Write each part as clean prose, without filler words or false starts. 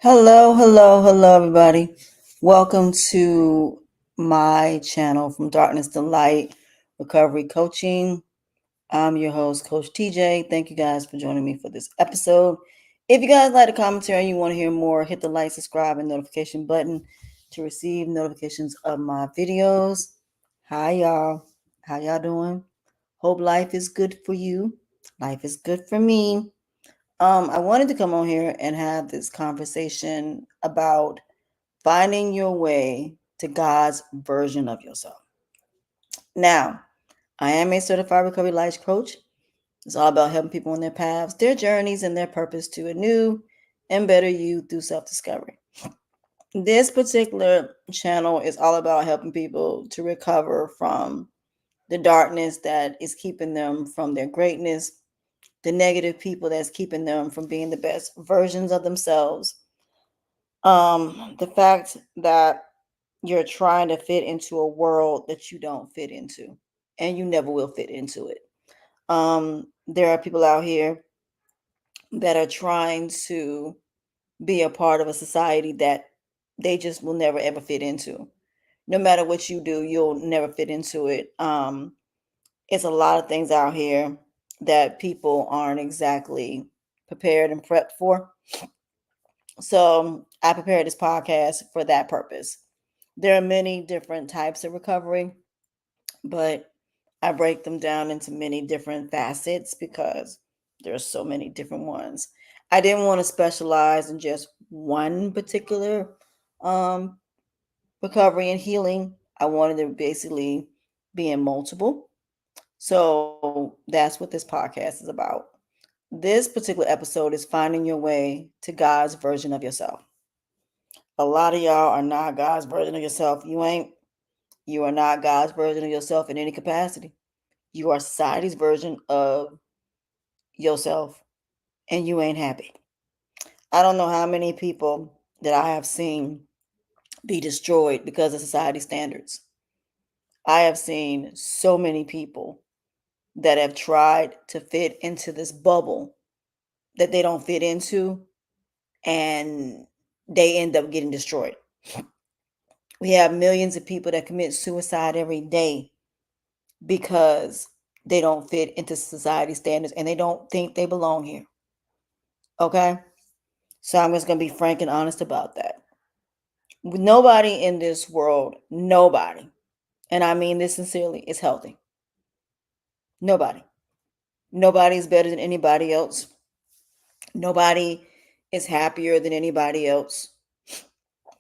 Hello, everybody. Welcome to my channel, From Darkness to Light Recovery Coaching. I'm your host, Coach TJ. Thank you guys for joining me for this episode. If you guys like the commentary and you want to hear more, hit the like, subscribe, and notification button to receive notifications of my videos. Hi, y'all. How y'all doing? Hope life is good for you. Life is good for me. I wanted to come on here and have this conversation about finding your way to God's version of yourself. Now, I am a certified recovery life coach. It's all about helping people on their paths, their journeys, and their purpose to a new and better you through self discovery. This particular channel is all about helping people to recover from the darkness that is keeping them from their greatness, the negative people that's keeping them from being the best versions of themselves. The fact that you're trying to fit into a world that you don't fit into, and you never will fit into it. There are people out here that are trying to be a part of a society that they just will never ever fit into. No matter what you do, you'll never fit into it. It's a lot of things out here that people aren't exactly prepared and prepped for. So I prepared this podcast for that purpose. There are many different types of recovery, but I break them down into many different facets because there's so many different ones. I didn't want to specialize in just one particular um, recovery and healing. I wanted to basically be in multiple. So that's what this podcast is about. This particular episode is finding your way to God's version of yourself. A lot of y'all are not God's version of yourself. You ain't. You are not God's version of yourself in any capacity. You are society's version of yourself, and you ain't happy. I don't know how many people that I have seen be destroyed because of society standards. I have seen so many people that have tried to fit into this bubble that they don't fit into, and they end up getting destroyed. We have millions of people that commit suicide every day because they don't fit into society standards and they don't think they belong here. Okay? So I'm just going to be frank and honest about that. Nobody in this world, nobody, and I mean this sincerely, is healthy. Nobody. Nobody is better than anybody else. Nobody is happier than anybody else.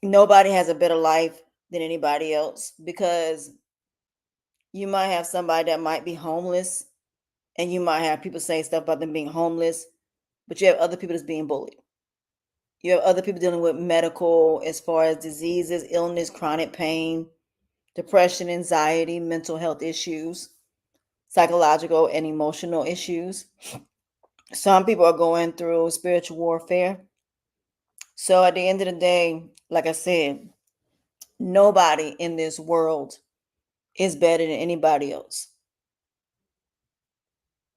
Nobody has a better life than anybody else because you might have somebody that might be homeless and you might have people say stuff about them being homeless, but you have other people that's being bullied. You have other people dealing with medical, as far as diseases, illness, chronic pain, depression, anxiety, mental health issues, psychological and emotional issues. Some people are going through spiritual warfare. So at the end of the day, like I said, nobody in this world is better than anybody else.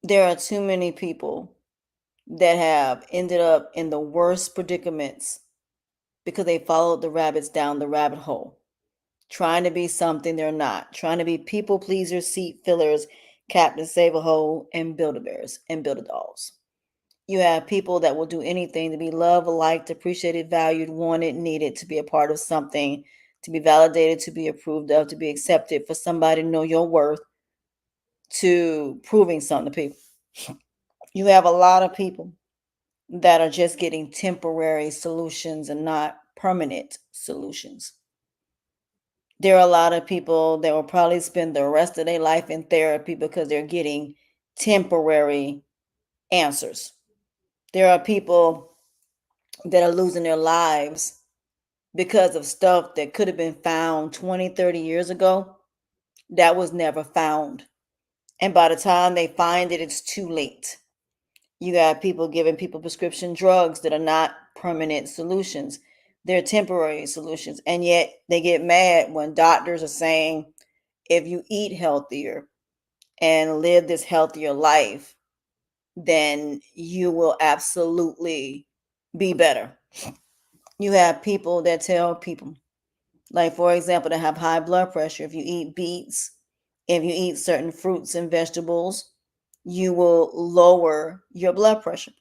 There are too many people that have ended up in the worst predicaments because they followed the rabbits down the rabbit hole, trying to be something they're not, trying to be people pleasers, seat fillers, Captain Save a Hole, and Build-A-Bears and Build-A-Dolls. You have people that will do anything to be loved, liked, appreciated, valued, wanted, needed, to be a part of something, to be validated, to be approved of, to be accepted, for somebody to know your worth, to proving something to people. You have a lot of people that are just getting temporary solutions and not permanent solutions. There are a lot of people that will probably spend the rest of their life in therapy because they're getting temporary answers. There are people that are losing their lives because of stuff that could have been found 20, 30 years ago that was never found. And by the time they find it, it's too late. You got people giving people prescription drugs that are not permanent solutions. They're temporary solutions. And yet they get mad when doctors are saying, if you eat healthier and live this healthier life, then you will absolutely be better. You have people that tell people, like for example, to have high blood pressure. If you eat beets, if you eat certain fruits and vegetables, you will lower your blood pressure.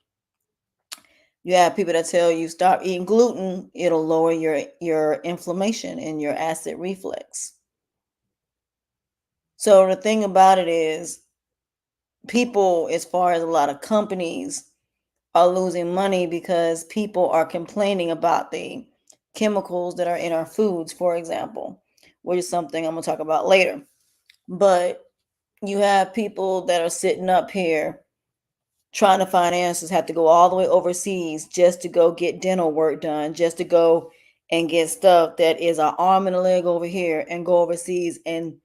You have people that tell you stop eating gluten, it'll lower your inflammation and your acid reflux. So the thing about it is, people, as far as a lot of companies, are losing money because people are complaining about the chemicals that are in our foods, for example, which is something I'm going to talk about later. But you have people that are sitting up here trying to find answers, have to go all the way overseas just to go get dental work done, just to go and get stuff that is an arm and a leg over here and go overseas and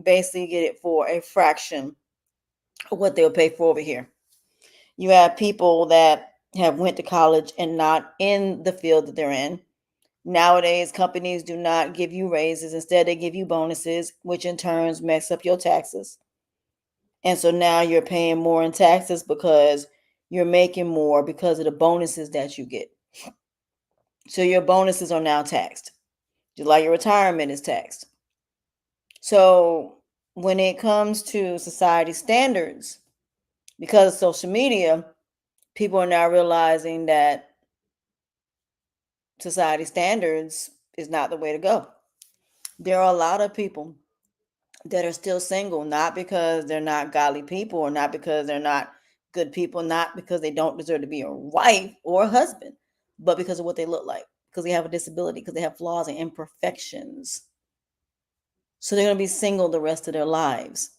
basically get it for a fraction of what they'll pay for over here. You have people that have went to college and not in the field that they're in. Nowadays, companies do not give you raises. Instead, they give you bonuses, which in turns mess up your taxes. And so now you're paying more in taxes because you're making more because of the bonuses that you get. So your bonuses are now taxed, just like your retirement is taxed. So when it comes to society standards, because of social media, people are now realizing that society standards is not the way to go. There are a lot of people that are still single, not because they're not godly people or not because they're not good people, not because they don't deserve to be a wife or a husband, but because of what they look like, because they have a disability, because they have flaws and imperfections. So they're going to be single the rest of their lives.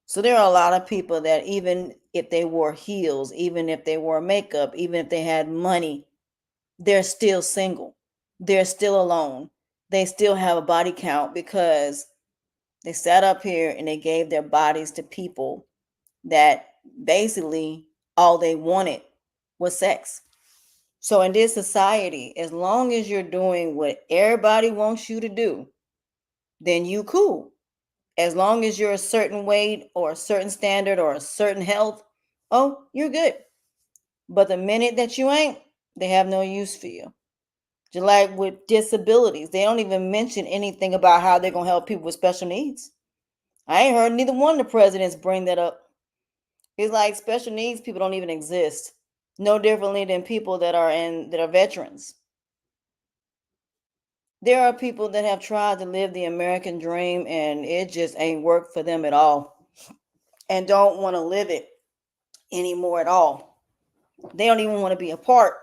So there are a lot of people that even if they wore heels, even if they wore makeup, even if they had money, they're still single. They're still alone. They still have a body count because they sat up here and they gave their bodies to people that basically all they wanted was sex. So in this society, as long as you're doing what everybody wants you to do, then you cool. As long as you're a certain weight or a certain standard or a certain health, oh, you're good. But the minute that you ain't, they have no use for you. Just like with disabilities, they don't even mention anything about how they're gonna help people with special needs. I ain't heard neither one of the presidents bring that up. It's like special needs people don't even exist. No differently than people that are veterans. There are people that have tried to live the American dream and it just ain't worked for them at all and don't want to live it anymore at all. They don't even want to be a part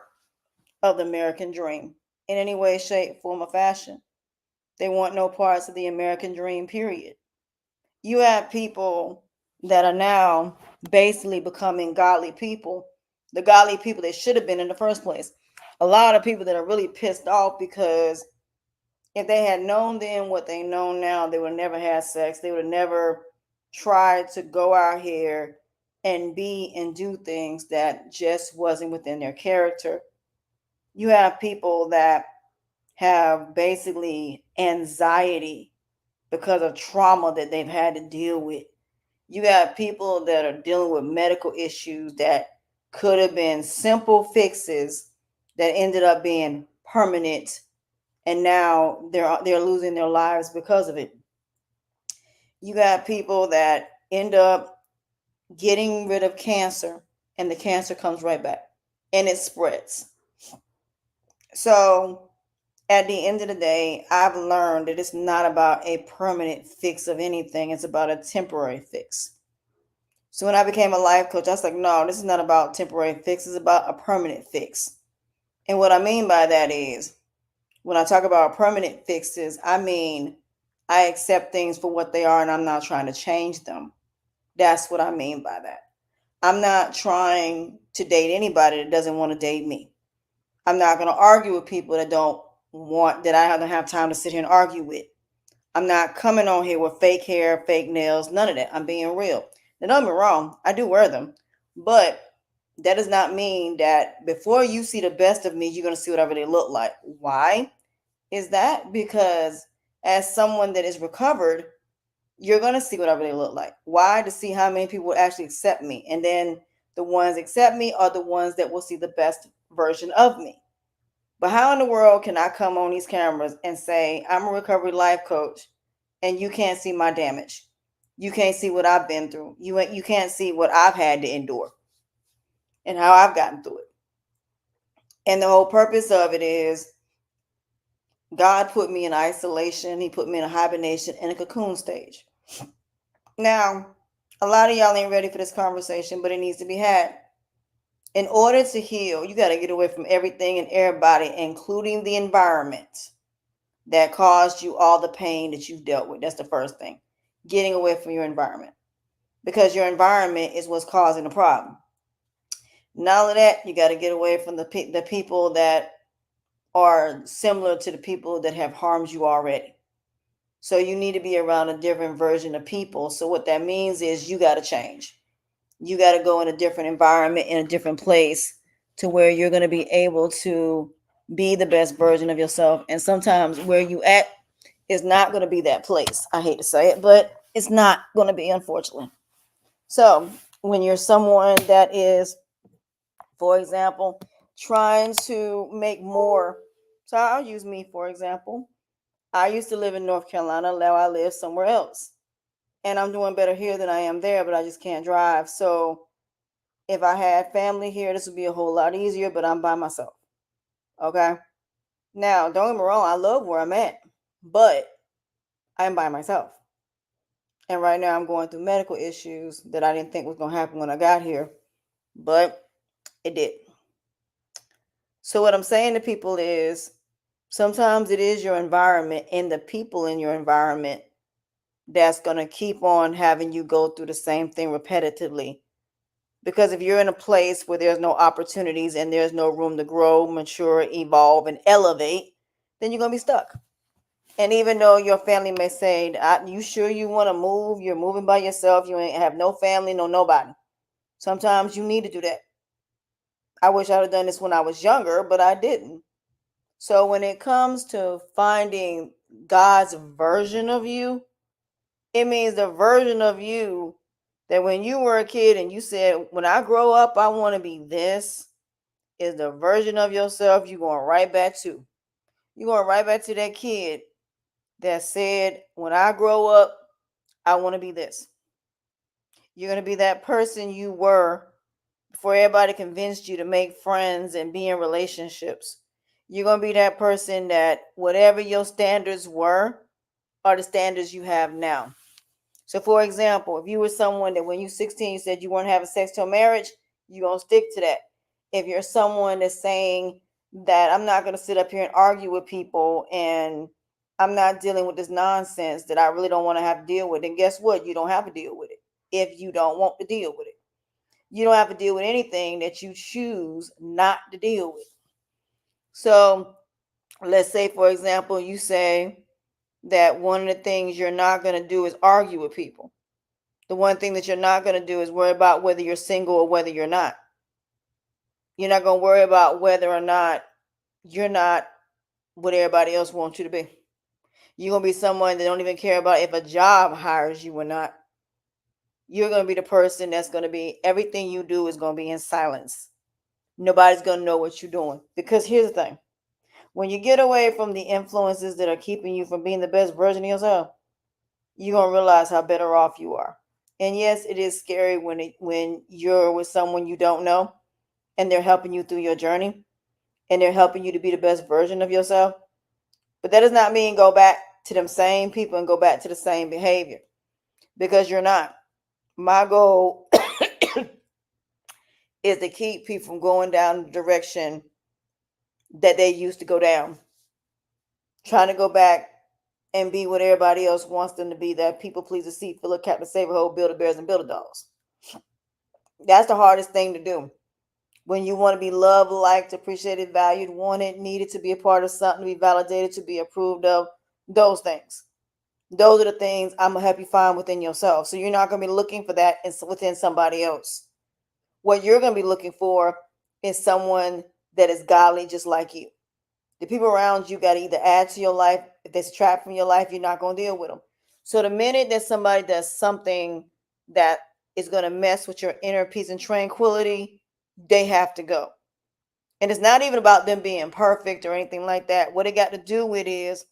of the American dream in any way, shape, form, or fashion. They want no parts of the American dream, period. You have people that are now basically becoming godly people, the godly people they should have been in the first place. A lot of people that are really pissed off because if they had known then what they know now, they would have never had sex. They would have never tried to go out here and be and do things that just wasn't within their character. You have people that have basically anxiety because of trauma that they've had to deal with. You got people that are dealing with medical issues that could have been simple fixes that ended up being permanent, and now they're losing their lives because of it. You got people that end up getting rid of cancer and the cancer comes right back and it spreads. So at the end of the day, I've learned that it's not about a permanent fix of anything, it's about a temporary fix. So when I became a life coach, I was like, no, this is not about temporary fix, it's about a permanent fix. And what I mean by that is, when I talk about permanent fixes, I mean I accept things for what they are and I'm not trying to change them. That's what I mean by that. I'm not trying to date anybody that doesn't want to date me. I'm not going to argue with people that I don't have time to sit here and argue with. I'm not coming on here with fake hair, fake nails, none of that. I'm being real. Now, don't get me wrong, I do wear them, but that does not mean that before you see the best of me, you're going to see whatever they look like. Why is that? Because as someone that is recovered, you're going to see whatever they look like. Why? To see how many people will actually accept me. And then the ones accept me are the ones that will see the best version of me. But how in the world can I come on these cameras and say I'm a recovery life coach and you can't see my damage? You can't see what I've been through. You can't see what I've had to endure and how I've gotten through it. And the whole purpose of it is God put me in isolation. He put me in a hibernation and a cocoon stage. Now, a lot of y'all ain't ready for this conversation, but it needs to be had. In order to heal, you got to get away from everything and everybody, including the environment that caused you all the pain that you've dealt with. That's the first thing. Getting away from your environment, because your environment is what's causing the problem. Not only that, you got to get away from the people that are similar to the people that have harmed you already. So you need to be around a different version of people. So what that means is you got to change. You got to go in a different environment, in a different place, to where you're going to be able to be the best version of yourself. And sometimes where you at is not going to be that place. I hate to say it, but it's not going to be, unfortunately. So when you're someone that is, for example, trying to make more, so I'll use me for example. I used to live in North Carolina. Now I live somewhere else. And I'm doing better here than I am there, but I just can't drive. So if I had family here, this would be a whole lot easier, but I'm by myself. Okay. Now, don't get me wrong, I love where I'm at, but I'm by myself. And right now I'm going through medical issues that I didn't think was going to happen when I got here, but it did. So, what I'm saying to people is sometimes it is your environment and the people in your environment that's going to keep on having you go through the same thing repetitively. Because if you're in a place where there's no opportunities and there's no room to grow, mature, evolve, and elevate, then you're going to be stuck. And even though your family may say, you sure you want to move? You're moving by yourself. You ain't have no family, no nobody. Sometimes you need to do that. I wish I would have done this when I was younger, but I didn't. So when it comes to finding God's version of you, it means the version of you that when you were a kid and you said, when I grow up, I want to be this, is the version of yourself you're going right back to. You're going right back to that kid that said, when I grow up, I want to be this. You're going to be that person you were before everybody convinced you to make friends and be in relationships. You're going to be that person that whatever your standards were are the standards you have now. So, for example, if you were someone that when you're 16, you said you weren't having sex till marriage, you're going to stick to that. If you're someone that's saying that I'm not going to sit up here and argue with people and I'm not dealing with this nonsense that I really don't want to have to deal with, then guess what? You don't have to deal with it if you don't want to deal with it. You don't have to deal with anything that you choose not to deal with. So, let's say, for example, you say that one of the things you're not going to do is argue with people. The one thing that you're not going to do is worry about whether you're single or whether you're not. You're not going to worry about whether or not you're not what everybody else wants you to be. You're going to be someone that don't even care about if a job hires you or not. You're going to be the person that's going to be, everything you do is going to be in silence. Nobody's going to know what you're doing. Because here's the thing. When you get away from the influences that are keeping you from being the best version of yourself, you're going to realize how better off you are. And yes, it is scary when you're with someone you don't know and they're helping you through your journey and they're helping you to be the best version of yourself. But that does not mean go back to them same people and go back to the same behavior, because you're not. My goal is to keep people from going down the direction that they used to go down, trying to go back and be what everybody else wants them to be, that people pleaser, seat filler, captain, save a hole, build a bears, and build a dolls. That's the hardest thing to do. When you want to be loved, liked, appreciated, valued, wanted, needed to be a part of something, to be validated, to be approved of, those things. Those are the things I'm going to help you find within yourself. So you're not going to be looking for that within somebody else. What you're going to be looking for is someone that is godly just like you. The people around you got to either add to your life. If they subtract from your life, you're not going to deal with them. So the minute that somebody does something that is going to mess with your inner peace and tranquility, they have to go. And it's not even about them being perfect or anything like that. What it got to do with is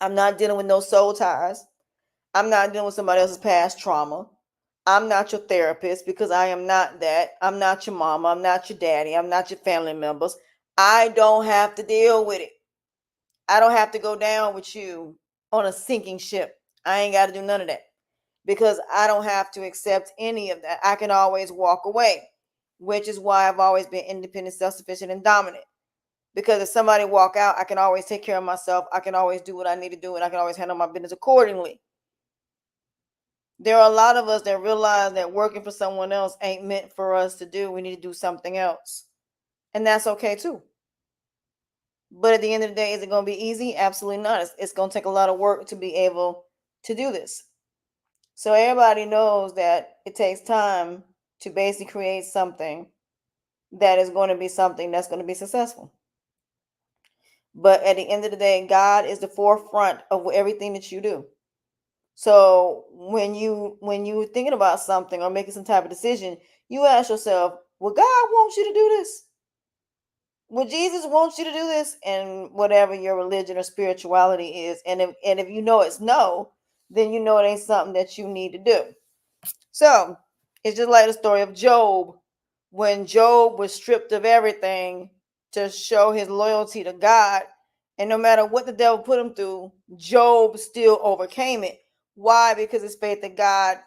I'm not dealing with no soul ties. I'm not dealing with somebody else's past trauma. I'm not your therapist because I am not that. I'm not your mama. I'm not your daddy. I'm not your family members. I don't have to deal with it. I don't have to go down with you on a sinking ship. I ain't got to do none of that because I don't have to accept any of that. I can always walk away, which is why I've always been independent, self-sufficient, and dominant. Because if somebody walk out, I can always take care of myself. I can always do what I need to do, and I can always handle my business accordingly. There are a lot of us that realize that working for someone else ain't meant for us to do. We need to do something else. And that's okay too. But at the end of the day, is it going to be easy? Absolutely not. It's going to take a lot of work to be able to do this. So everybody knows that it takes time to basically create something that is going to be something that's going to be successful. But at the end of the day, God is the forefront of everything that you do. So when you're thinking about something or making some type of decision, you ask yourself, "Will God want you to do this? Will Jesus want you to do this?" And whatever your religion or spirituality is, and if you know it's no, then you know it ain't something that you need to do. So it's just like the story of Job, when Job was stripped of everything to show his loyalty to God, and no matter what the devil put him through, Job still overcame it. Why? Because his faith in God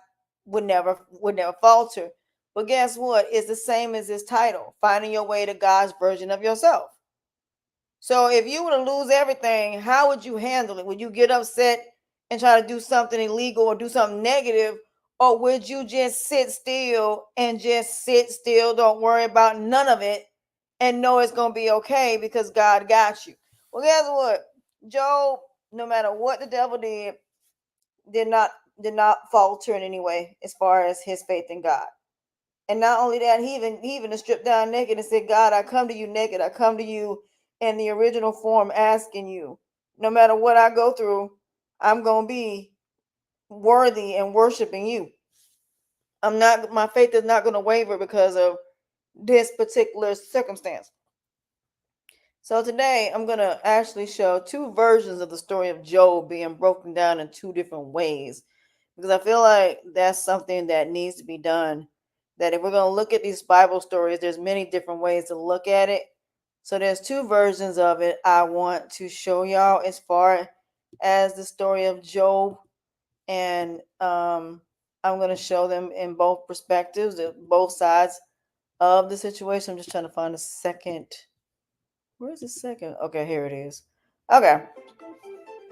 would never falter. But guess what? It's the same as his title, finding your way to God's version of yourself. So if you were to lose everything, how would you handle it? Would you get upset and try to do something illegal or do something negative? Or would you just sit still and just sit still, don't worry about none of it, and know it's going to be okay because God got you? Well, guess what? Job, no matter what the devil did not falter in any way as far as his faith in God. And not only that, he even stripped down naked and said, "God, I come to you naked. I come to you in the original form, asking you, no matter what I go through, I'm gonna be worthy and worshiping you. My faith is not gonna waver because of this particular circumstance." So today I'm gonna actually show two versions of the story of Job being broken down in two different ways, because I feel like that's something that needs to be done. That if we're going to look at these Bible stories, there's many different ways to look at it. So there's two versions of it I want to show y'all as far as the story of Job, and I'm going to show them in both perspectives, both sides of the situation. I'm just trying to find a second. Where's the second? Okay, here it is. Okay,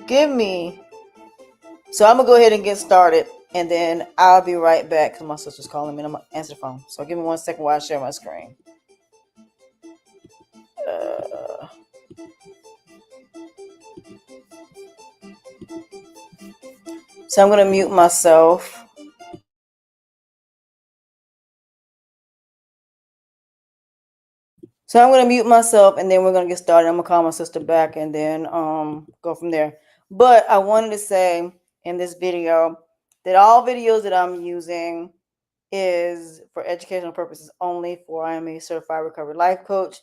give me. So I'm gonna go ahead and get started, and then I'll be right back because my sister's calling me and I'm gonna answer the phone. So give me 1 second while I share my screen. Uh, so I'm gonna mute myself. So I'm gonna mute myself, and then we're gonna get started. I'm gonna call my sister back, and then go from there. But I wanted to say in this video that all videos that I'm using is for educational purposes only. For I am a certified recovery life coach.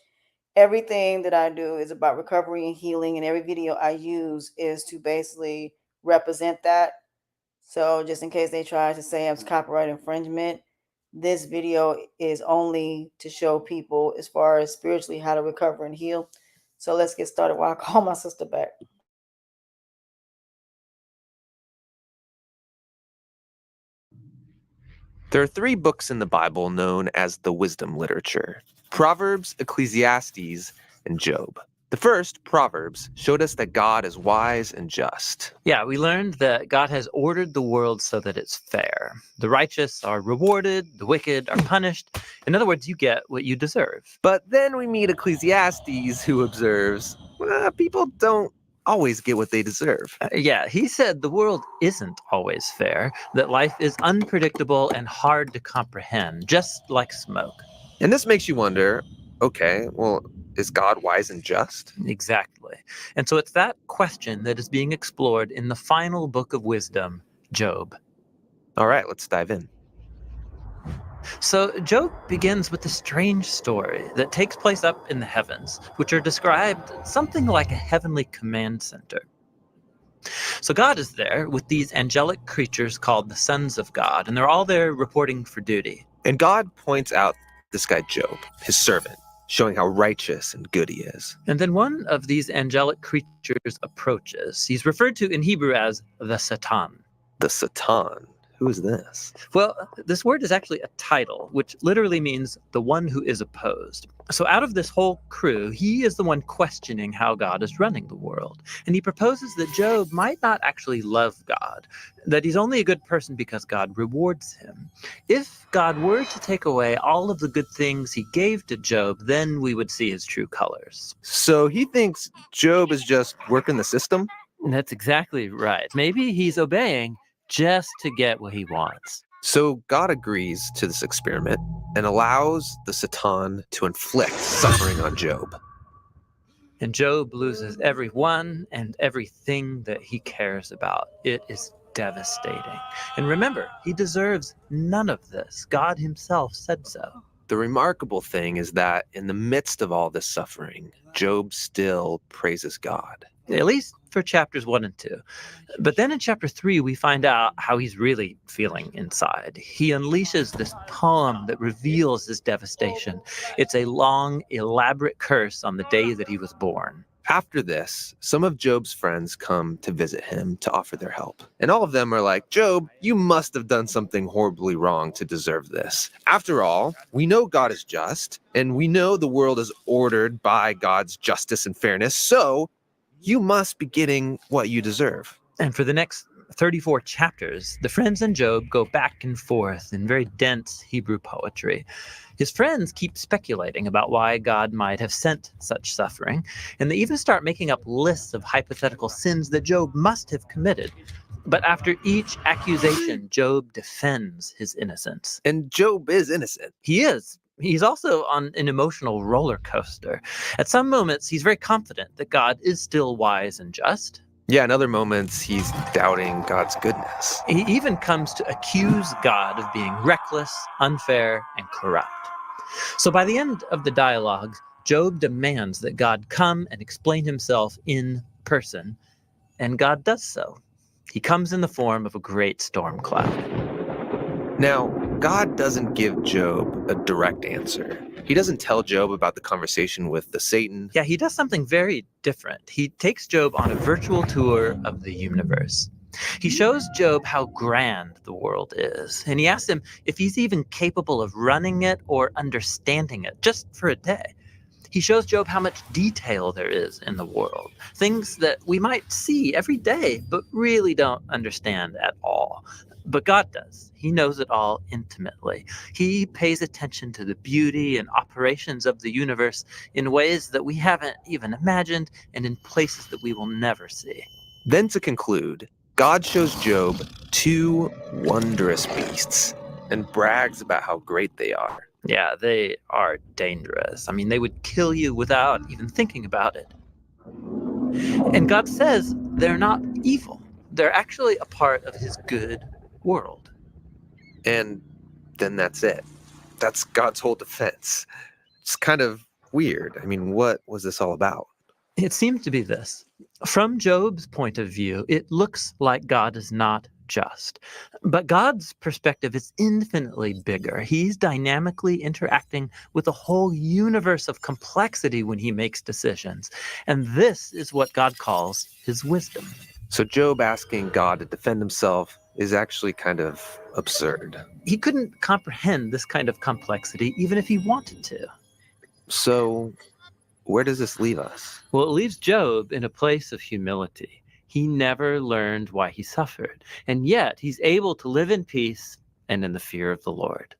Everything that I do is about recovery and healing, and every video I use is to basically represent that. So just in case they try to say it's copyright infringement, this video is only to show people as far as spiritually how to recover and heal. So let's get started while I call my sister back. There are three books in the Bible known as the wisdom literature: Proverbs, Ecclesiastes, and Job. The first, Proverbs, showed us that God is wise and just. Yeah, we learned that God has ordered the world so that it's fair. The righteous are rewarded, the wicked are punished. In other words, you get what you deserve. But then we meet Ecclesiastes, who observes, people don't always get what they deserve. Yeah, he said the world isn't always fair, that life is unpredictable and hard to comprehend, just like smoke. And this makes you wonder, okay, well, is God wise and just? Exactly. And so it's that question that is being explored in the final book of wisdom, Job. All right, let's dive in. So Job begins with a strange story that takes place up in the heavens, which are described something like a heavenly command center. So God is there with these angelic creatures called the sons of God, and they're all there reporting for duty. And God points out this guy Job, his servant, showing how righteous and good he is. And then one of these angelic creatures approaches. He's referred to in Hebrew as the Satan. The Satan. Who is this? Well, this word is actually a title, which literally means the one who is opposed. So out of this whole crew, he is the one questioning how God is running the world. And he proposes that Job might not actually love God, that he's only a good person because God rewards him. If God were to take away all of the good things he gave to Job, then we would see his true colors. So he thinks Job is just working the system? And that's exactly right. Maybe he's obeying just to get what he wants. So God agrees to this experiment and allows the Satan to inflict suffering on Job. And Job loses everyone and everything that he cares about. It is devastating. And remember, he deserves none of this. God himself said so. The remarkable thing is that in the midst of all this suffering, Job still praises God. At least for chapters 1 and 2. But then in chapter 3, we find out how he's really feeling inside. He unleashes this poem that reveals his devastation. It's a long, elaborate curse on the day that he was born. After this, some of Job's friends come to visit him to offer their help. And all of them are like, Job, you must have done something horribly wrong to deserve this. After all, we know God is just, and we know the world is ordered by God's justice and fairness, so you must be getting what you deserve. And for the next 34 chapters, the friends and Job go back and forth in very dense Hebrew poetry. His friends keep speculating about why God might have sent such suffering, and they even start making up lists of hypothetical sins that Job must have committed. But after each accusation, Job defends his innocence. And Job is innocent. He is. He's also on an emotional roller coaster. At some moments, he's very confident that God is still wise and just. Yeah, in other moments, he's doubting God's goodness. He even comes to accuse God of being reckless, unfair, and corrupt. So by the end of the dialogue, Job demands that God come and explain himself in person, and God does so. He comes in the form of a great storm cloud. Now, God doesn't give Job a direct answer. He doesn't tell Job about the conversation with the Satan. Yeah, he does something very different. He takes Job on a virtual tour of the universe. He shows Job how grand the world is, and he asks him if he's even capable of running it or understanding it, just for a day. He shows Job how much detail there is in the world, things that we might see every day, but really don't understand at all. But God does. He knows it all intimately. He pays attention to the beauty and operations of the universe in ways that we haven't even imagined and in places that we will never see. Then to conclude, God shows Job two wondrous beasts and brags about how great they are. Yeah, they are dangerous. I mean, they would kill you without even thinking about it. And God says they're not evil. They're actually a part of his good world. And then that's it. That's God's whole defense. It's kind of weird. I mean, what was this all about? It seems to be this. From Job's point of view, it looks like God is not just. But God's perspective is infinitely bigger. He's dynamically interacting with a whole universe of complexity when he makes decisions. And this is what God calls his wisdom. So Job asking God to defend himself is actually kind of absurd. He couldn't comprehend this kind of complexity even if he wanted to. So where does this leave us? Well, it leaves Job in a place of humility. He never learned why he suffered, and yet he's able to live in peace and in the fear of the Lord.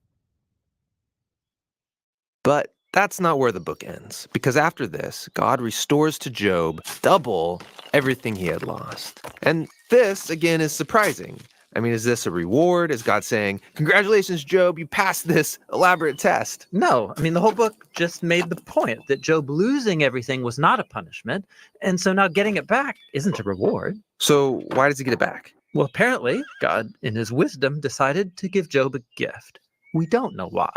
But that's not where the book ends, because after this, God restores to Job double everything he had lost. And this, again, is surprising. I mean, is this a reward? Is God saying, congratulations, Job, you passed this elaborate test? No, I mean, the whole book just made the point that Job losing everything was not a punishment, and so now getting it back isn't a reward. So why does he get it back? Well, apparently, God, in his wisdom, decided to give Job a gift. We don't know why.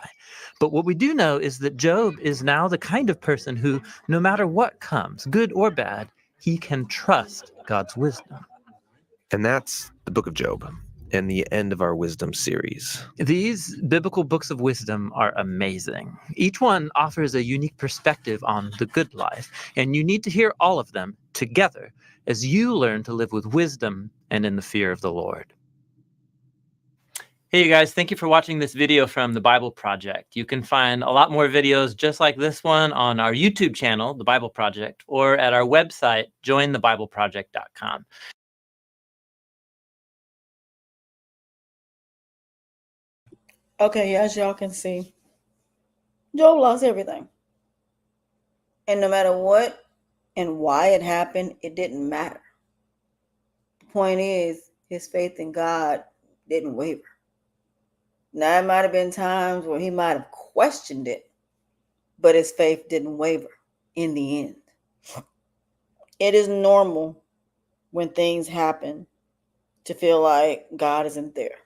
But what we do know is that Job is now the kind of person who, no matter what comes, good or bad, he can trust God's wisdom. And that's the book of Job and the end of our wisdom series. These biblical books of wisdom are amazing. Each one offers a unique perspective on the good life, and you need to hear all of them together as you learn to live with wisdom and in the fear of the Lord. Hey, you guys, thank you for watching this video from the Bible Project. You can find a lot more videos just like this one on our YouTube channel, The Bible Project, or at our website, jointhebibleproject.com. Okay, as y'all can see, Job lost everything. And no matter what and why it happened, it didn't matter. The point is, his faith in God didn't waver. Now, it might have been times where he might have questioned it, but his faith didn't waver in the end. It is normal when things happen to feel like God isn't there.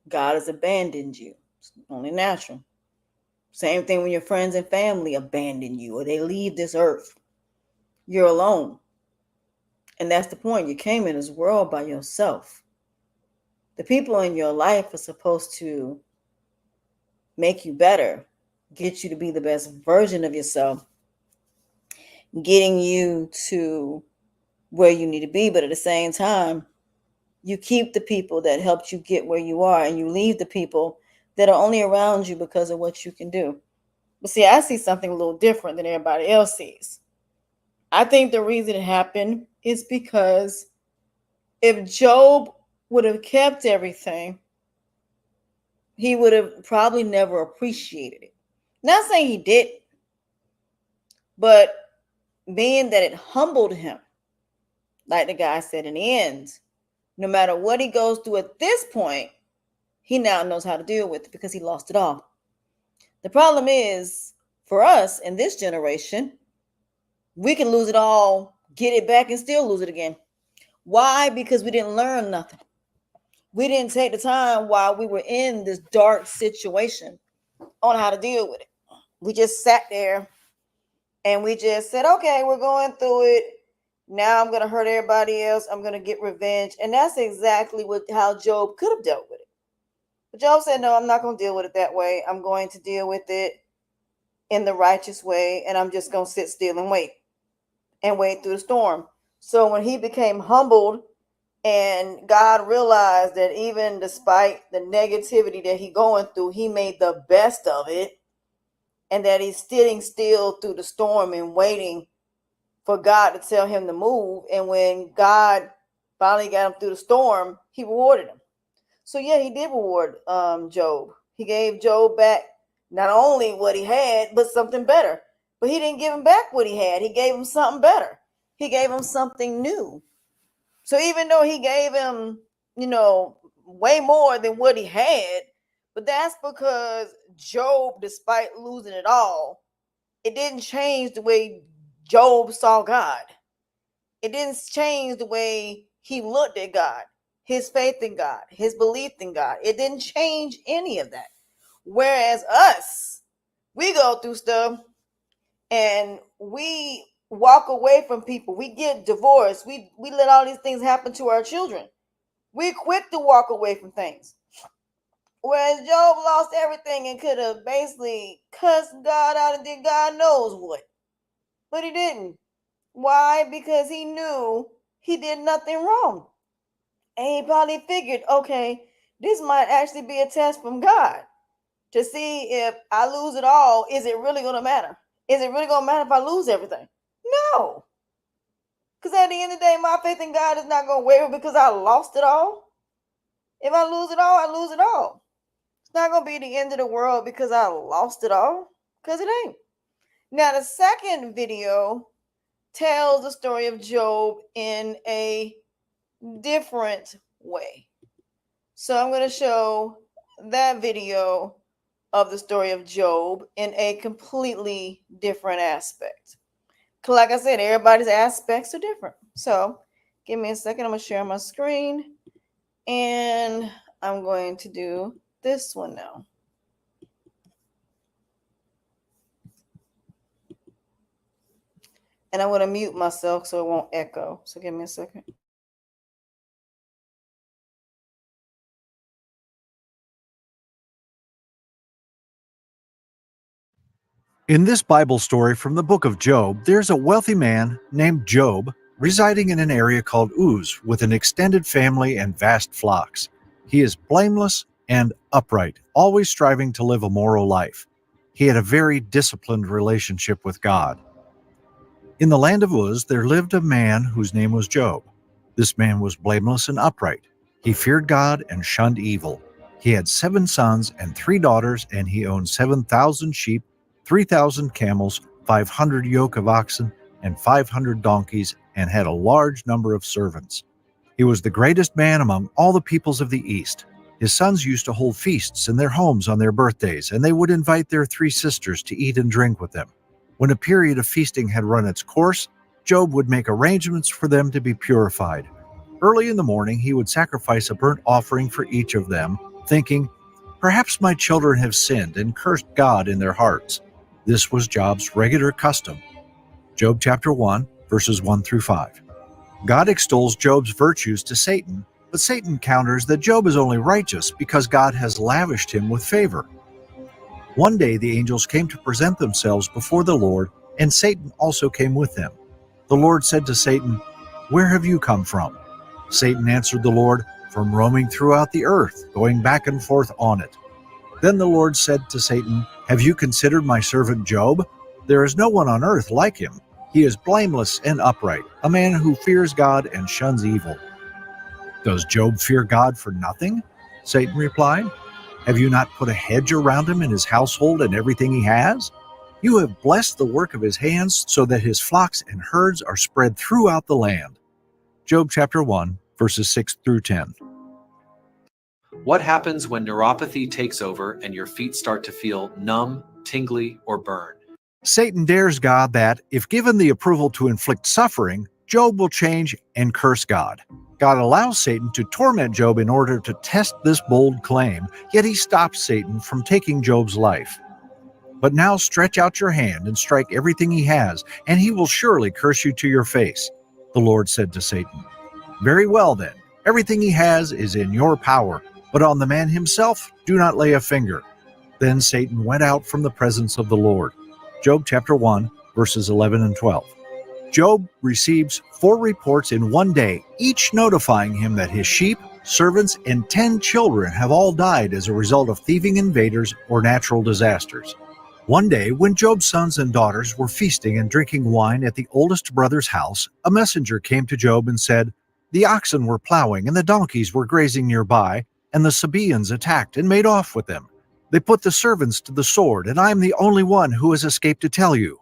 God has abandoned you. It's only natural. Same thing when your friends and family abandon you or they leave this earth. You're alone. And that's the point. You came in this world by yourself. The people in your life are supposed to make you better, get you to be the best version of yourself, getting you to where you need to be. But at the same time, you keep the people that helped you get where you are, and you leave the people that are only around you because of what you can do. But see, I see something a little different than everybody else sees. I think the reason it happened is because if Job would have kept everything, he would have probably never appreciated it. Not saying he did, but being that it humbled him, like the guy said in the end, no matter what he goes through at this point, he now knows how to deal with it because he lost it all. The problem is, for us in this generation, we can lose it all, get it back, and still lose it again. Why? Because we didn't learn nothing. We didn't take the time while we were in this dark situation on how to deal with it. We just sat there and we just said, okay, we're going through it. Now I'm going to hurt everybody else. I'm going to get revenge. And that's exactly how Job could have dealt with it. But Job said, no, I'm not going to deal with it that way. I'm going to deal with it in the righteous way. And I'm just going to sit still and wait through the storm. So when he became humbled and God realized that even despite the negativity that he's going through, he made the best of it, and that he's sitting still through the storm and waiting for God to tell him to move. And when God finally got him through the storm, he rewarded him. So yeah, he did reward Job. He gave Job back not only what he had, but something better. But he didn't give him back what he had. He gave him something better. He gave him something new. So even though he gave him, way more than what he had, but that's because Job, despite losing it all, it didn't change the way Job saw God. It didn't change the way he looked at God, his faith in God, his belief in God. It didn't change any of that. Whereas us, we go through stuff and we walk away from people. We get divorced. We let all these things happen to our children. We're quick to walk away from things. Whereas Job lost everything and could have basically cussed God out and did God knows what. But he didn't. Why? Because he knew he did nothing wrong. And he probably figured, okay, this might actually be a test from God to see if I lose it all, is it really going to matter? Is it really going to matter if I lose everything? No. Because at the end of the day, my faith in God is not going to waver because I lost it all. If I lose it all, I lose it all. It's not going to be the end of the world because I lost it all. Because it ain't. Now, the second video tells the story of Job in a different way. So I'm going to show that video of the story of Job in a completely different aspect. Like I said, everybody's aspects are different. So give me a second. I'm going to share my screen. And I'm going to do this one now. And I want to mute myself so it won't echo. So give me a second. In this Bible story from the book of Job, there's a wealthy man named Job residing in an area called Uz with an extended family and vast flocks. He is blameless and upright, always striving to live a moral life. He had a very disciplined relationship with God. In the land of Uz, there lived a man whose name was Job. This man was blameless and upright. He feared God and shunned evil. He had 7 sons and 3 daughters, and he owned 7,000 sheep, 3,000 camels, 500 yoke of oxen, and 500 donkeys, and had a large number of servants. He was the greatest man among all the peoples of the East. His sons used to hold feasts in their homes on their birthdays, and they would invite their 3 sisters to eat and drink with them. When a period of feasting had run its course, Job would make arrangements for them to be purified. Early in the morning, he would sacrifice a burnt offering for each of them, thinking, "Perhaps my children have sinned and cursed God in their hearts." This was Job's regular custom. Job chapter 1, verses 1 through 5. God extols Job's virtues to Satan, but Satan counters that Job is only righteous because God has lavished him with favor. One day the angels came to present themselves before the Lord, and Satan also came with them. The Lord said to Satan, "Where have you come from?" Satan answered the Lord, "From roaming throughout the earth, going back and forth on it." Then the Lord said to Satan, "Have you considered my servant Job? There is no one on earth like him. He is blameless and upright, a man who fears God and shuns evil." "Does Job fear God for nothing?" Satan replied. "Have you not put a hedge around him and his household and everything he has? You have blessed the work of his hands so that his flocks and herds are spread throughout the land." Job chapter 1, verses 6 through 10. What happens when neuropathy takes over and your feet start to feel numb, tingly, or burn? Satan dares God that, if given the approval to inflict suffering, Job will change and curse God. God allows Satan to torment Job in order to test this bold claim, yet he stops Satan from taking Job's life. "But now stretch out your hand and strike everything he has, and he will surely curse you to your face," the Lord said to Satan. "Very well then, everything he has is in your power, but on the man himself do not lay a finger." Then Satan went out from the presence of the Lord. Job chapter 1, verses 11 and 12. Job receives 4 reports in one day, each notifying him that his sheep, servants, and 10 children have all died as a result of thieving invaders or natural disasters. One day, when Job's sons and daughters were feasting and drinking wine at the oldest brother's house, a messenger came to Job and said, "The oxen were plowing and the donkeys were grazing nearby, and the Sabaeans attacked and made off with them. They put the servants to the sword, and I am the only one who has escaped to tell you."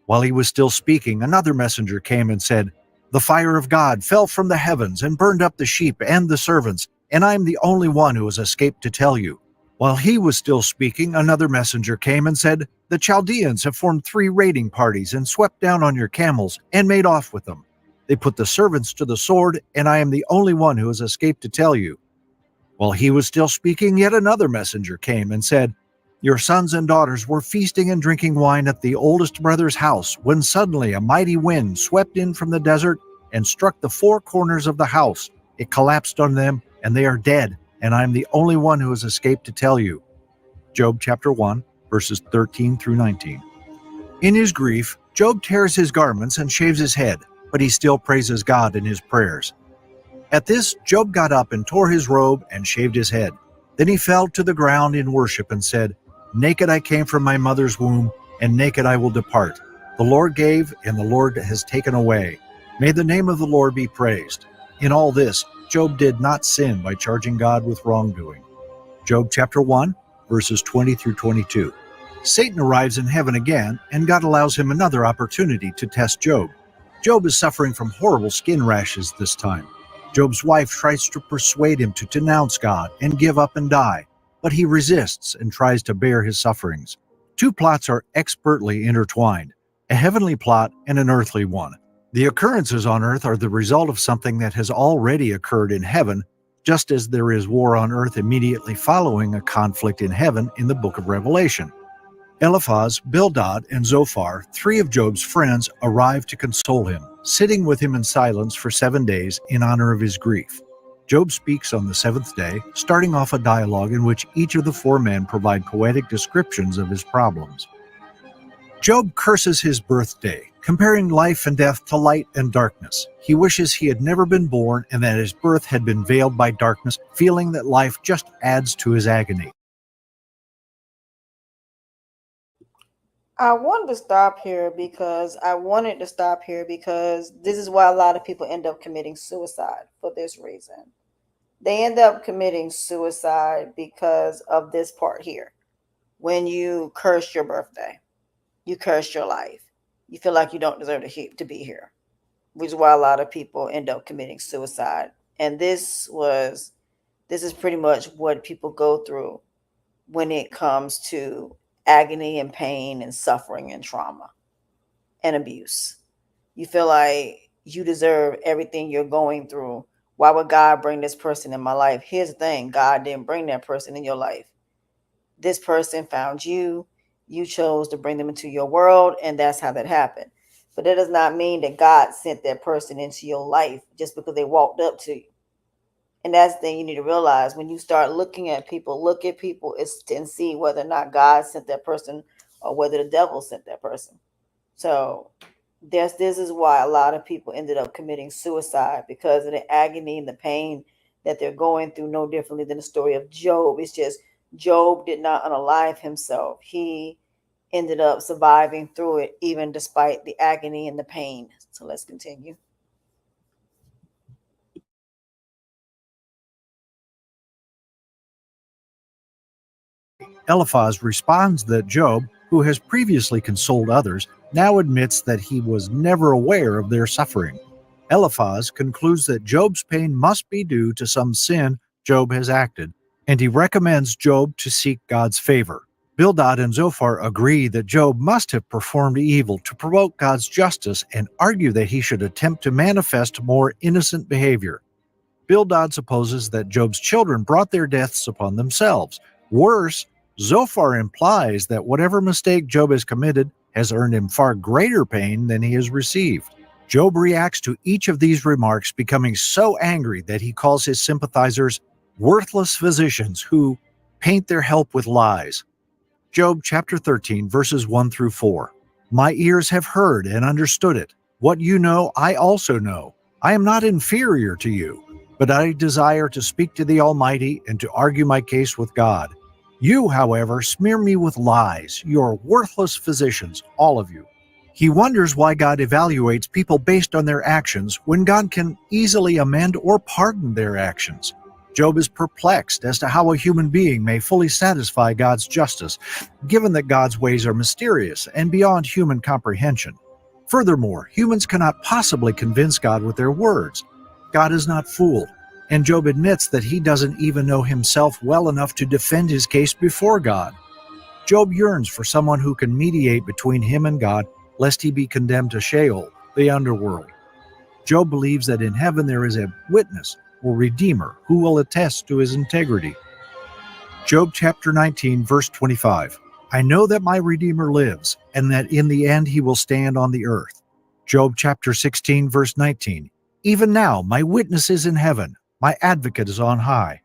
While he was still speaking, another messenger came and said, "The fire of God fell from the heavens and burned up the sheep and the servants, and I am the only one who has escaped to tell you." While he was still speaking, another messenger came and said, "The Chaldeans have formed 3 raiding parties and swept down on your camels and made off with them. They put the servants to the sword, and I am the only one who has escaped to tell you." While he was still speaking, yet another messenger came and said, "Your sons and daughters were feasting and drinking wine at the oldest brother's house, when suddenly a mighty wind swept in from the desert and struck the 4 corners of the house. It collapsed on them, and they are dead, and I am the only one who has escaped to tell you." Job chapter 1, verses 13 through 19. In his grief, Job tears his garments and shaves his head, but he still praises God in his prayers. At this, Job got up and tore his robe and shaved his head. Then he fell to the ground in worship and said, "Naked I came from my mother's womb, and naked I will depart. The Lord gave, and the Lord has taken away. May the name of the Lord be praised." In all this, Job did not sin by charging God with wrongdoing. Job chapter 1, verses 20 through 22. Satan arrives in heaven again, and God allows him another opportunity to test Job. Job is suffering from horrible skin rashes this time. Job's wife tries to persuade him to denounce God and give up and die, but he resists and tries to bear his sufferings. 2 plots are expertly intertwined, a heavenly plot and an earthly one. The occurrences on earth are the result of something that has already occurred in heaven, just as there is war on earth immediately following a conflict in heaven in the book of Revelation. Eliphaz, Bildad, and Zophar, 3 of Job's friends, arrived to console him, sitting with him in silence for 7 days in honor of his grief. Job speaks on the 7th day, starting off a dialogue in which each of the 4 men provide poetic descriptions of his problems. Job curses his birthday, comparing life and death to light and darkness. He wishes he had never been born and that his birth had been veiled by darkness, feeling that life just adds to his agony. I wanted to stop here because this is why a lot of people end up committing suicide for this reason. They end up committing suicide because of this part here. When you curse your birthday, you curse your life. You feel like you don't deserve to be here, which is why a lot of people end up committing suicide. And this is pretty much what people go through when it comes to agony and pain and suffering and trauma and abuse. You feel like you deserve everything you're going through. Why would God bring this person in my life? Here's the thing: God didn't bring that person in your life. This person found you. You chose to bring them into your world, and that's how that happened. But that does not mean that God sent that person into your life just because they walked up to you. And that's the thing you need to realize. When you start looking at people, look at people and see whether or not God sent that person or whether the devil sent that person. So this is why a lot of people ended up committing suicide, because of the agony and the pain that they're going through, no differently than the story of Job. It's just Job did not unalive himself. He ended up surviving through it, even despite the agony and the pain. So let's continue. Eliphaz responds that Job, who has previously consoled others, now admits that he was never aware of their suffering. Eliphaz concludes that Job's pain must be due to some sin Job has acted, and he recommends Job to seek God's favor. Bildad and Zophar agree that Job must have performed evil to provoke God's justice and argue that he should attempt to manifest more innocent behavior. Bildad supposes that Job's children brought their deaths upon themselves. Worse, Zophar implies that whatever mistake Job has committed has earned him far greater pain than he has received. Job reacts to each of these remarks, becoming so angry that he calls his sympathizers worthless physicians who paint their help with lies. Job chapter 13, verses 1 through 4. My ears have heard and understood it. What you know, I also know. I am not inferior to you, but I desire to speak to the Almighty and to argue my case with God. You, however, smear me with lies. You are worthless physicians, all of you. He wonders why God evaluates people based on their actions when God can easily amend or pardon their actions. Job is perplexed as to how a human being may fully satisfy God's justice, given that God's ways are mysterious and beyond human comprehension. Furthermore, humans cannot possibly convince God with their words. God is not fooled, and Job admits that he doesn't even know himself well enough to defend his case before God. Job yearns for someone who can mediate between him and God, lest he be condemned to Sheol, the underworld. Job believes that in heaven there is a witness or redeemer who will attest to his integrity. Job chapter 19, verse 25. I know that my Redeemer lives, and that in the end he will stand on the earth. Job chapter 16, verse 19. Even now my witness is in heaven, my advocate is on high.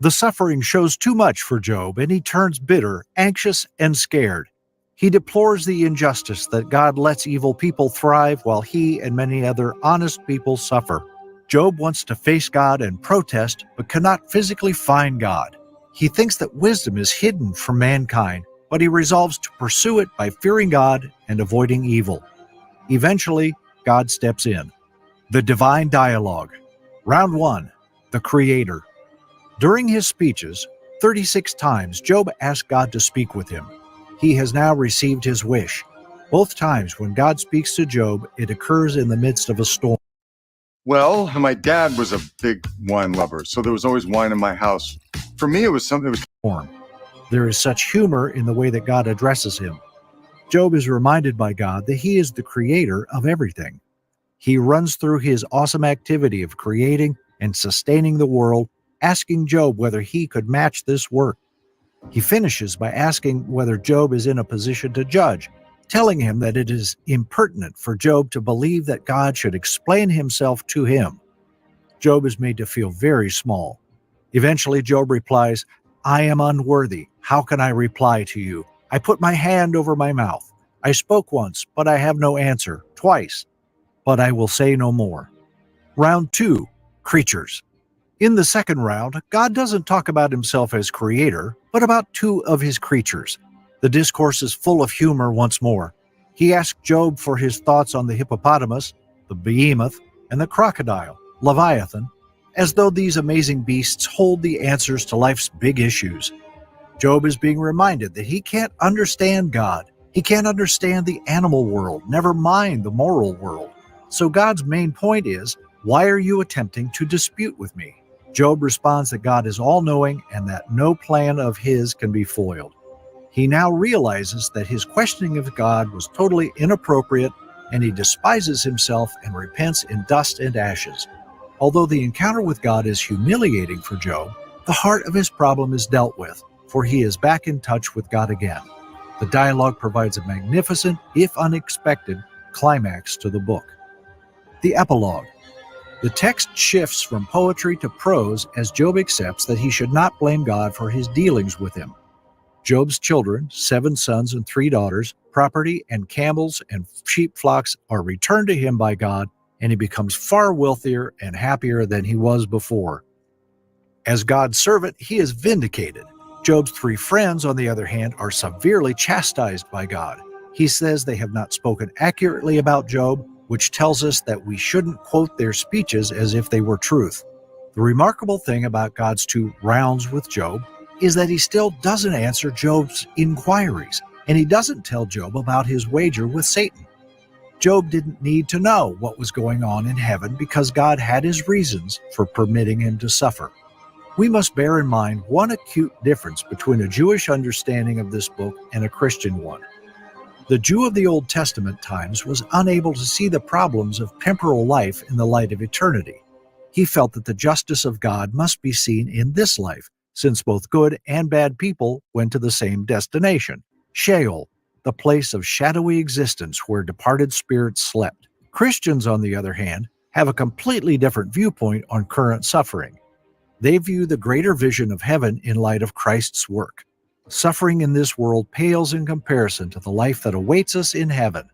The suffering shows too much for Job, and he turns bitter, anxious, and scared. He deplores the injustice that God lets evil people thrive while he and many other honest people suffer. Job wants to face God and protest, but cannot physically find God. He thinks that wisdom is hidden from mankind, but he resolves to pursue it by fearing God and avoiding evil. Eventually, God steps in. The Divine Dialogue. Round 1. The Creator. During his speeches, 36 times Job asked God to speak with him. He has now received his wish. Both times when God speaks to Job, it occurs in the midst of a storm. Well, my dad was a big wine lover, so there was always wine in my house. For me, it was something that was... There is such humor in the way that God addresses him. Job is reminded by God that he is the creator of everything. He runs through his awesome activity of creating and sustaining the world, asking Job whether he could match this work. He finishes by asking whether Job is in a position to judge, telling him that it is impertinent for Job to believe that God should explain himself to him. Job is made to feel very small. Eventually, Job replies, "I am unworthy. How can I reply to you? I put my hand over my mouth. I spoke once, but I have no answer. Twice, but I will say no more." Round 2, Creatures. In the second round, God doesn't talk about himself as creator, but about 2 of his creatures. The discourse is full of humor once more. He asked Job for his thoughts on the hippopotamus, the behemoth, and the crocodile, Leviathan, as though these amazing beasts hold the answers to life's big issues. Job is being reminded that he can't understand God. He can't understand the animal world, never mind the moral world. So God's main point is, why are you attempting to dispute with me? Job responds that God is all-knowing and that no plan of his can be foiled. He now realizes that his questioning of God was totally inappropriate, and he despises himself and repents in dust and ashes. Although the encounter with God is humiliating for Job, the heart of his problem is dealt with, for he is back in touch with God again. The dialogue provides a magnificent, if unexpected, climax to the book. The epilogue. The text shifts from poetry to prose as Job accepts that he should not blame God for his dealings with him. Job's children, 7 sons and 3 daughters, property and camels and sheep flocks are returned to him by God, and he becomes far wealthier and happier than he was before. As God's servant, he is vindicated. Job's 3 friends, on the other hand, are severely chastised by God. He says they have not spoken accurately about Job, which tells us that we shouldn't quote their speeches as if they were truth. The remarkable thing about God's 2 rounds with Job is that he still doesn't answer Job's inquiries, and he doesn't tell Job about his wager with Satan. Job didn't need to know what was going on in heaven because God had his reasons for permitting him to suffer. We must bear in mind one acute difference between a Jewish understanding of this book and a Christian one. The Jew of the Old Testament times was unable to see the problems of temporal life in the light of eternity. He felt that the justice of God must be seen in this life, since both good and bad people went to the same destination, Sheol, the place of shadowy existence where departed spirits slept. Christians, on the other hand, have a completely different viewpoint on current suffering. They view the greater vision of heaven in light of Christ's work. Suffering in this world pales in comparison to the life that awaits us in heaven.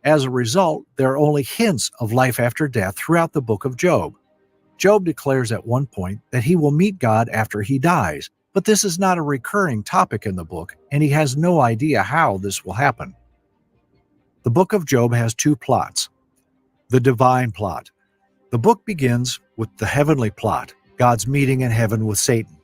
As a result, there are only hints of life after death throughout the book of Job. Job declares at one point that he will meet God after he dies, but this is not a recurring topic in the book, and he has no idea how this will happen. The book of Job has 2 plots. The divine plot. The book begins with the heavenly plot, God's meeting in heaven with Satan.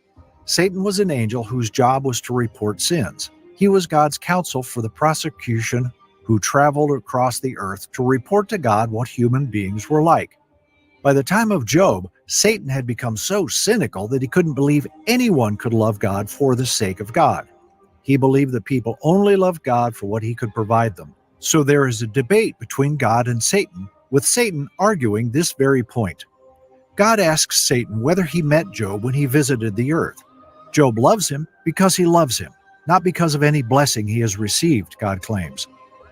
Satan was an angel whose job was to report sins. He was God's counsel for the prosecution who traveled across the earth to report to God what human beings were like. By the time of Job, Satan had become so cynical that he couldn't believe anyone could love God for the sake of God. He believed that people only loved God for what he could provide them. So there is a debate between God and Satan, with Satan arguing this very point. God asks Satan whether he met Job when he visited the earth. Job loves him because he loves him, not because of any blessing he has received, God claims.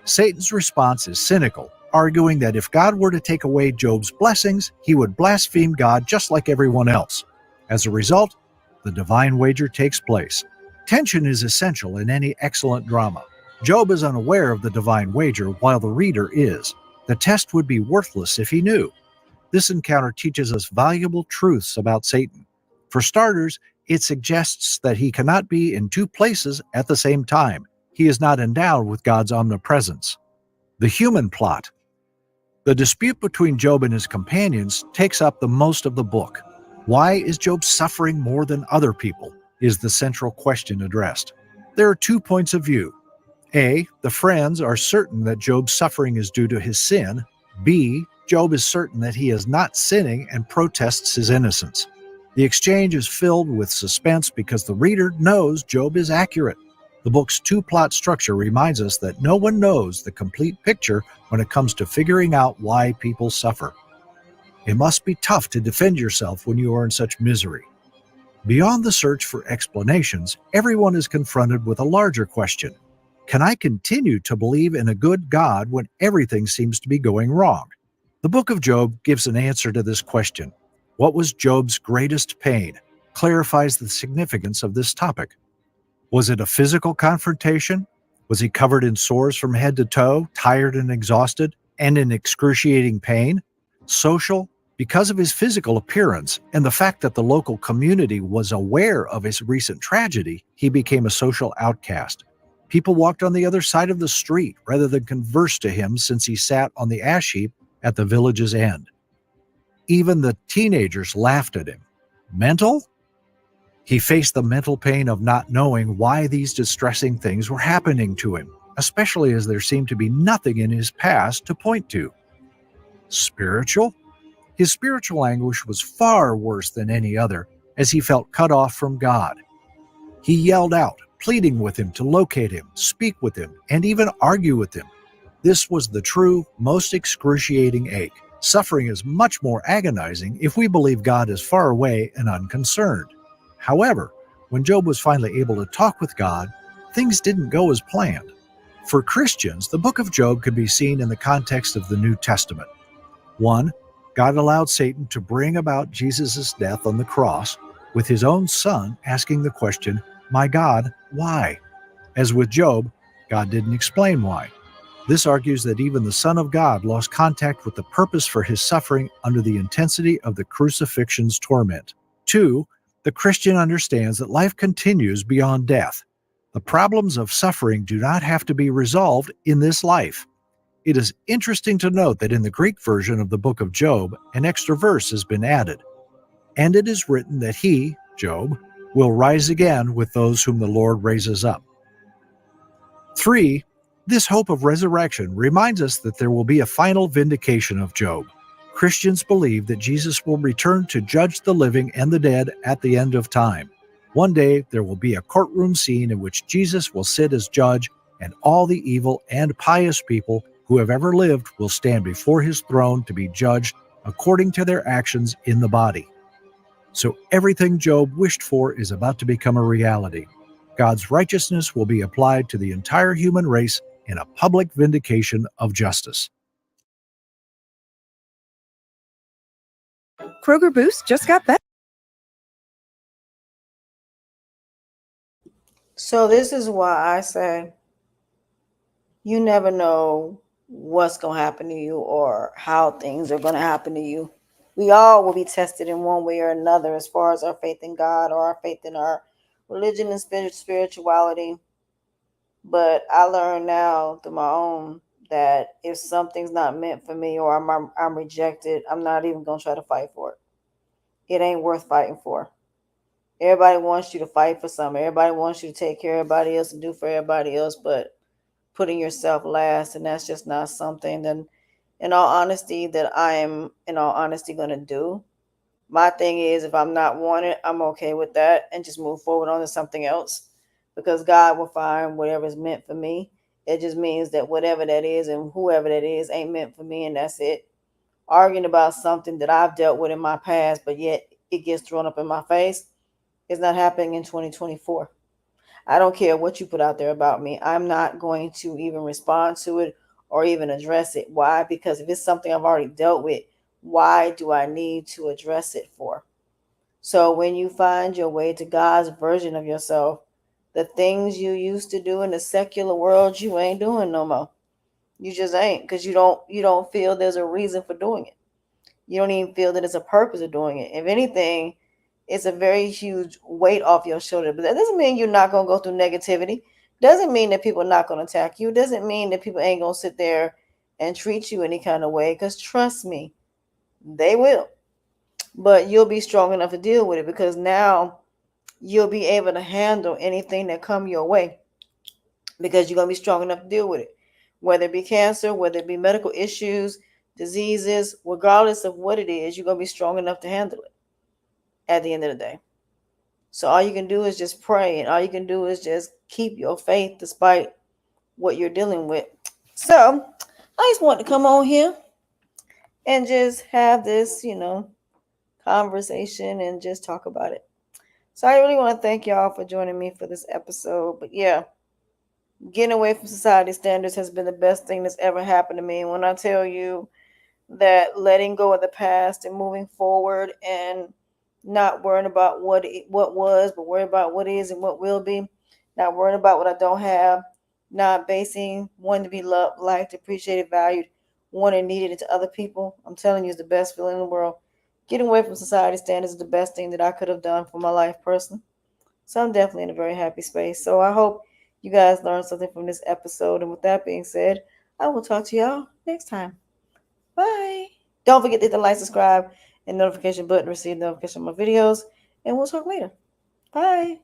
Satan's response is cynical, arguing that if God were to take away Job's blessings, he would blaspheme God just like everyone else. As a result, the divine wager takes place. Tension is essential in any excellent drama. Job is unaware of the divine wager while the reader is. The test would be worthless if he knew. This encounter teaches us valuable truths about Satan. For starters, it suggests that he cannot be in 2 places at the same time. He is not endowed with God's omnipresence. The human plot. The dispute between Job and his companions takes up the most of the book. Why is Job suffering more than other people? Is the central question addressed. There are 2 points of view. A, the friends are certain that Job's suffering is due to his sin. B, Job is certain that he is not sinning and protests his innocence. The exchange is filled with suspense because the reader knows Job is accurate. The book's 2-plot structure reminds us that no one knows the complete picture when it comes to figuring out why people suffer. It must be tough to defend yourself when you are in such misery. Beyond the search for explanations, everyone is confronted with a larger question. Can I continue to believe in a good God when everything seems to be going wrong? The book of Job gives an answer to this question. What was Job's greatest pain? Clarifies the significance of this topic. Was it a physical confrontation? Was he covered in sores from head to toe, tired and exhausted, and in excruciating pain? Social? Because of his physical appearance and the fact that the local community was aware of his recent tragedy, he became a social outcast. People walked on the other side of the street rather than converse to him since he sat on the ash heap at the village's end. Even the teenagers laughed at him. Mental? He faced the mental pain of not knowing why these distressing things were happening to him, especially as there seemed to be nothing in his past to point to. Spiritual? His spiritual anguish was far worse than any other, as he felt cut off from God. He yelled out, pleading with him to locate him, speak with him, and even argue with him. This was the true, most excruciating ache. Suffering is much more agonizing if we believe God is far away and unconcerned. However, when Job was finally able to talk with God, things didn't go as planned. For Christians, the book of Job can be seen in the context of the New Testament. 1. God allowed Satan to bring about Jesus' death on the cross, with his own son asking the question, "My God, why?" As with Job, God didn't explain why. This argues that even the Son of God lost contact with the purpose for his suffering under the intensity of the crucifixion's torment. 2. The Christian understands that life continues beyond death. The problems of suffering do not have to be resolved in this life. It is interesting to note that in the Greek version of the book of Job, an extra verse has been added. And it is written that he, Job, will rise again with those whom the Lord raises up. 3. This hope of resurrection reminds us that there will be a final vindication of Job. Christians believe that Jesus will return to judge the living and the dead at the end of time. One day there will be a courtroom scene in which Jesus will sit as judge, and all the evil and pious people who have ever lived will stand before his throne to be judged according to their actions in the body. So everything Job wished for is about to become a reality. God's righteousness will be applied to the entire human race in a public vindication of justice. Kroger Boost just got better. So this is why I say you never know what's going to happen to you or how things are going to happen to you. We all will be tested in one way or another as far as our faith in God or our faith in our religion and spirituality. But I learned now through my own that if something's not meant for me or I'm rejected, I'm not even going to try to fight for it. It ain't worth fighting for. Everybody wants you to fight for something. Everybody wants you to take care of everybody else and do for everybody else, but putting yourself last, and that's just not something that, in all honesty, that I am, in all honesty, going to do. My thing is, if I'm not wanted, I'm okay with that and just move forward on to something else, because God will find whatever is meant for me. It just means that whatever that is and whoever that is ain't meant for me, and that's it. Arguing about something that I've dealt with in my past, but yet it gets thrown up in my face, is not happening in 2024. I don't care what you put out there about me. I'm not going to even respond to it or even address it. Why? Because if it's something I've already dealt with, why do I need to address it for? So when you find your way to God's version of yourself, the things you used to do in the secular world, you ain't doing no more. You just ain't, because you don't feel there's a reason for doing it. You don't even feel that it's a purpose of doing it. If anything, it's a very huge weight off your shoulder. But that doesn't mean you're not going to go through negativity. Doesn't mean that people are not going to attack you. Doesn't mean that people ain't going to sit there and treat you any kind of way. Because trust me, they will. But you'll be strong enough to deal with it, because now you'll be able to handle anything that come your way, because you're going to be strong enough to deal with it. Whether it be cancer, whether it be medical issues, diseases, regardless of what it is, you're going to be strong enough to handle it at the end of the day. So all you can do is just pray, and all you can do is just keep your faith despite what you're dealing with. So I just want to come on here and just have this, conversation and just talk about it. So I really want to thank y'all for joining me for this episode. But yeah, getting away from society standards has been the best thing that's ever happened to me. And when I tell you that letting go of the past and moving forward and not worrying about what was, but worrying about what is and what will be, not worrying about what I don't have, not basing wanting to be loved, liked, appreciated, valued, wanted, needed into other people, I'm telling you, it's the best feeling in the world. Getting away from society standards is the best thing that I could have done for my life personally. So I'm definitely in a very happy space. So I hope you guys learned something from this episode. And with that being said, I will talk to y'all next time. Bye. Don't forget to hit the like, subscribe, and notification button to receive notification of my videos. And we'll talk later. Bye.